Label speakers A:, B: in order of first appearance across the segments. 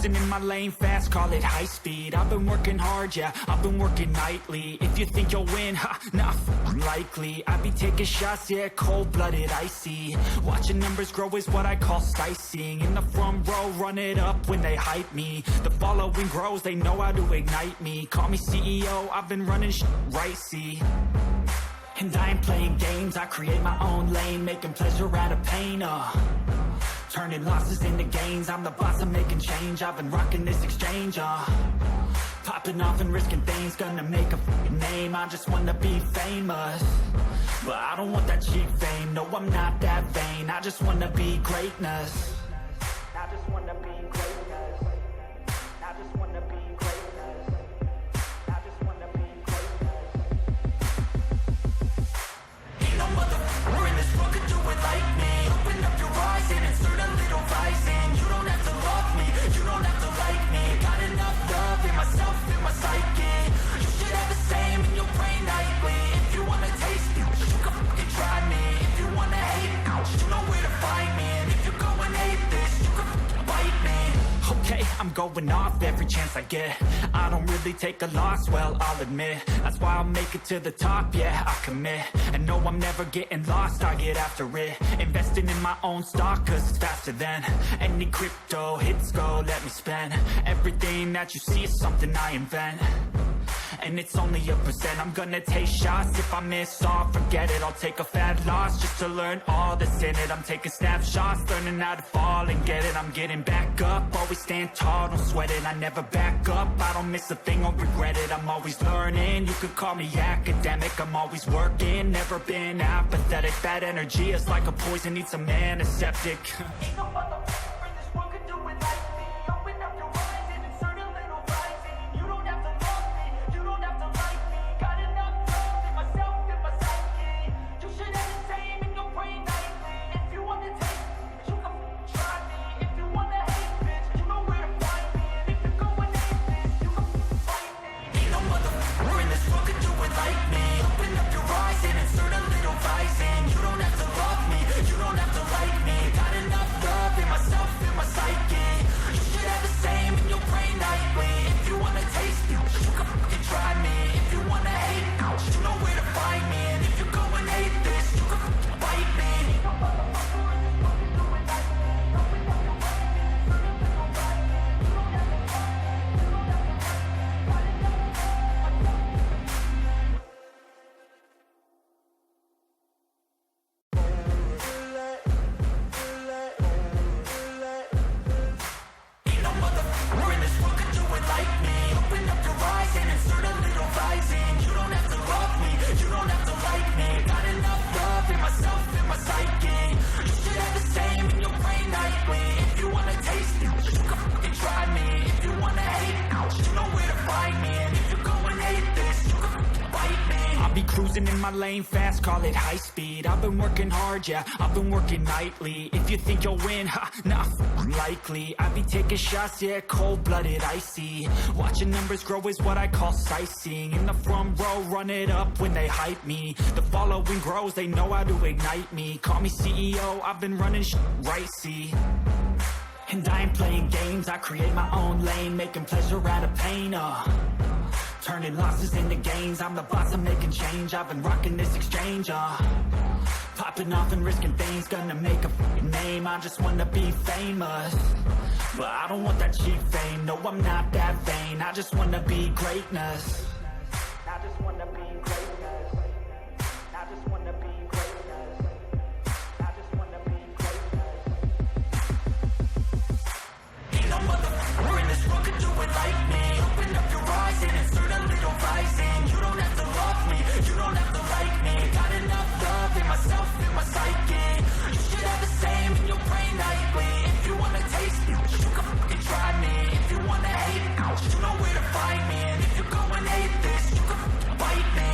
A: cruising in my lane fast, call it high speed. I've been working hard, yeah, I've been working nightly. If you think you'll win, ha, nah, unlikely. I be taking shots, yeah, cold-blooded, icy. Watching numbers grow is what I call sightseeing. In the front row, run it up when they hype me. The following grows, they know how to ignite me. Call me CEO, I've been running right, see. And I ain't playing games, I create my own lane, making pleasure out of pain, turning losses into gains, I'm the boss, I'm making change. I've been rocking this exchange, popping off and risking things, gonna make a name. I just wanna be famous, but I don't want that cheap fame. No, I'm not that vain, I just wanna be greatness. I just wanna be greatness. I just wanna be greatness. I just wanna be greatness. Ain't no motherfucker in this world could do it like me. Open up your eyes and insert a little rising. You don't have to love me, you don't have to like me. Got enough love in myself, in my psyche. You should have the same in your brain nightly. If you wanna taste it, you can fucking try me. If you wanna hate it, you know where to find me. And if you're going hate this, you can fucking bite me. Okay, I'm going off every chance I get. I don't really take a loss, well, I'll admit. That's why I'll make it to the top, yeah, I commit. And no, I'm never getting lost, I get after it. Investing in my own stock, cause it's faster than any crypto hits go, let me spend. Everything that you see is something I invent, and it's only a percent. I'm gonna take shots, if I miss all, forget it. I'll take a fat loss just to learn all that's in it. I'm taking snapshots, learning how to fall and get it. I'm getting back up, always stand tall, don't sweat it. I never back up, I don't miss a thing or regret it. I'm always learning, you could call me academic. I'm always working, never been apathetic. Bad energy is like a poison, needs some antiseptic. Ain't no motherfucker in this world could do it like me. Open up your eyes and insert a little rising. You don't have to love me, you don't have to like me. Got enough love in myself, in my psyche. You should have the same in your brain nightly. If you wanna taste it, you can try me. If you wanna hate bitch, you know where to find me. And if you're going hate this, you can fight me. Ain't no motherfucker in this world could do it like me. Open up your eyes and insert a little rising. You don't have to love me, you don't have to like me. Got enough love in myself, in my psyche. You should have the same in your brain nightly. If you wanna taste it, you can fucking try me. If you wanna hate it, you know where to find me. And if you're going hate this, you can fucking bite me. Ain't no motherfucker in this world could do it like me. Open up your eyes and insert a little rising. You don't have to love me, you don't have to like me. Got enough love in myself, in my psyche. Ain't no motherfucker in this world could do it like me. Open up your eyes and insert a little rising. You don't have to love me, you don't have to like me. Got enough love in myself, in my psyche. You should have the same in your brain nightly. If you wanna taste it, you can fucking try me. If you wanna hate it, you know where to find me. And if you're going hate this, you can fucking bite me. I'll be cruising in my lane fast, call it high speed. I've been working hard, yeah, I've been working nightly. If you think you'll win, ha, nah, unlikely. I be taking shots, yeah, cold-blooded, icy. Watching numbers grow is what I call sightseeing. In the front row, run it up when they hype me. The following grows, they know how to ignite me. Call me CEO, I've been running right, see. And I ain't playing games, I create my own lane, making pleasure out of pain, turning losses into gains. I'm the boss, I'm making change. I've been rocking this exchange, popping off and risking things, gonna make a name. I just wanna be famous, but I don't want that cheap fame. No, I'm not that vain, I just wanna be greatness. I just wanna be greatness. I just wanna be greatness. I just wanna be greatness. Ain't no motherfucker in this world could do it like me. Open up your eyes and insert a little rising. You don't have to love me, you don't have to like me. Got enough love in myself, in my psyche. You should have the same in your brain nightly. If you wanna taste it, you can fucking try me. If you wanna hate it, you know where to find me. And if you're going hate this, you can fucking bite me.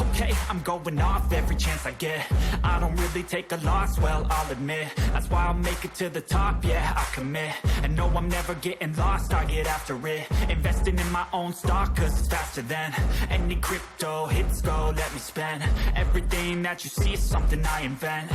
A: Okay, I'm going off every chance I get. I don't really take a loss, well, I'll admit. That's why I'll make it to the top, yeah, I commit. And no, I'm never getting lost, I get after it. Investing in my own stock, cause it's faster than any crypto hits go, let me spend. Everything that you see is something I invent,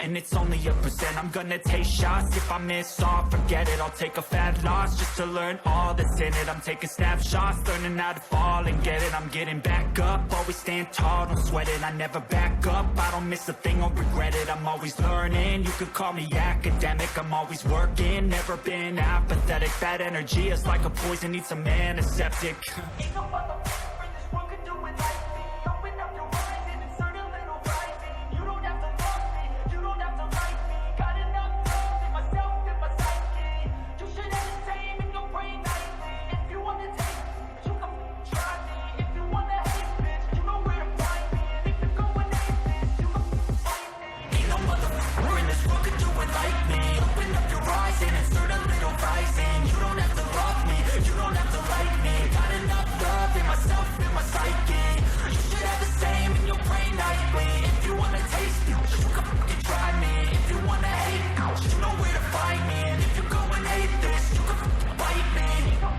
A: and it's only a percent. I'm gonna take shots, if I miss all, forget it. I'll take a fat loss just to learn all that's in it. I'm taking snapshots, learning how to fall and get it. I'm getting back up, always stand tall, don't sweat it. I never back up, I don't miss a thing or regret it. I'm always learning, you could call me academic. I'm always working, never been apathetic. Bad energy is like a poison, needs some antiseptic. Ain't no motherfucker in this world could do it like me. Open up your mind and insert a little rising. You don't have to love me, you don't have to like me. Got enough love in myself, in my psyche. You should have the same in your brain nightly. If you wanna take me, you can try me. If you wanna hate, bitch, you know where to find me. And if you're going hate this, you can find me. Ain't no motherfucker in this world could do it like me. Open up your eyes and insert a little rising. You don't have to love me, you don't have to like me. Got enough love in myself, in my psyche. You should have the same in your brain nightly. If you wanna taste it, you can fucking try me. If you wanna hate, you know where to find me. And if you go and hate this, you can fucking bite me. Ain't no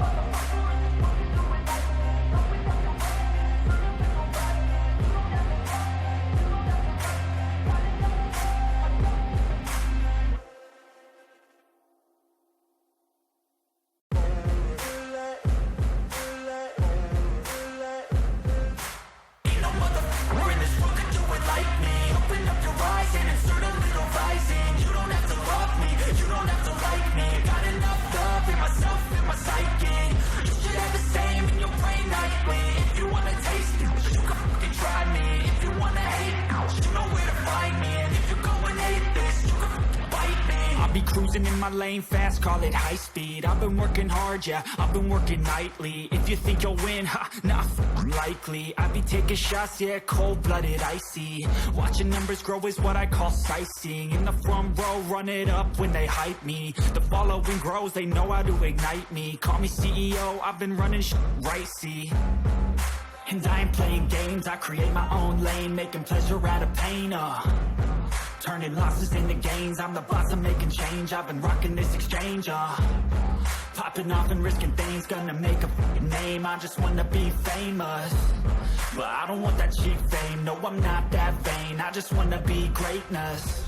A: motherfucker in this world could do it like me. Open up your eyes and insert a little rising. You don't have to love me, you don't have to like me. Got enough love in myself, in my psyche. You should have the same in your brain nightly. If you wanna taste it, you can fucking try me. If you wanna hate, you know where to find me. And if you go and hate this, you can fucking bite me. I'll be cruising in my lane fast, call it high speed. I've been working hard, yeah, I've been working nightly. If you think you'll win, ha, not likely. I be taking shots, yeah, cold-blooded, icy. Watching numbers grow is what I call sightseeing. In the front row, run it up when they hype me. The following grows, they know how to ignite me. Call me CEO, I've been running right, see. And I ain't playing games, I create my own lane, making pleasure out of pain, turning losses into gains. I'm the boss, I'm making change. I've been rocking this exchange, popping off and risking things. Gonna make a fucking name, I just wanna be famous. But I don't want that cheap fame, no I'm not that vain. I just wanna be greatness.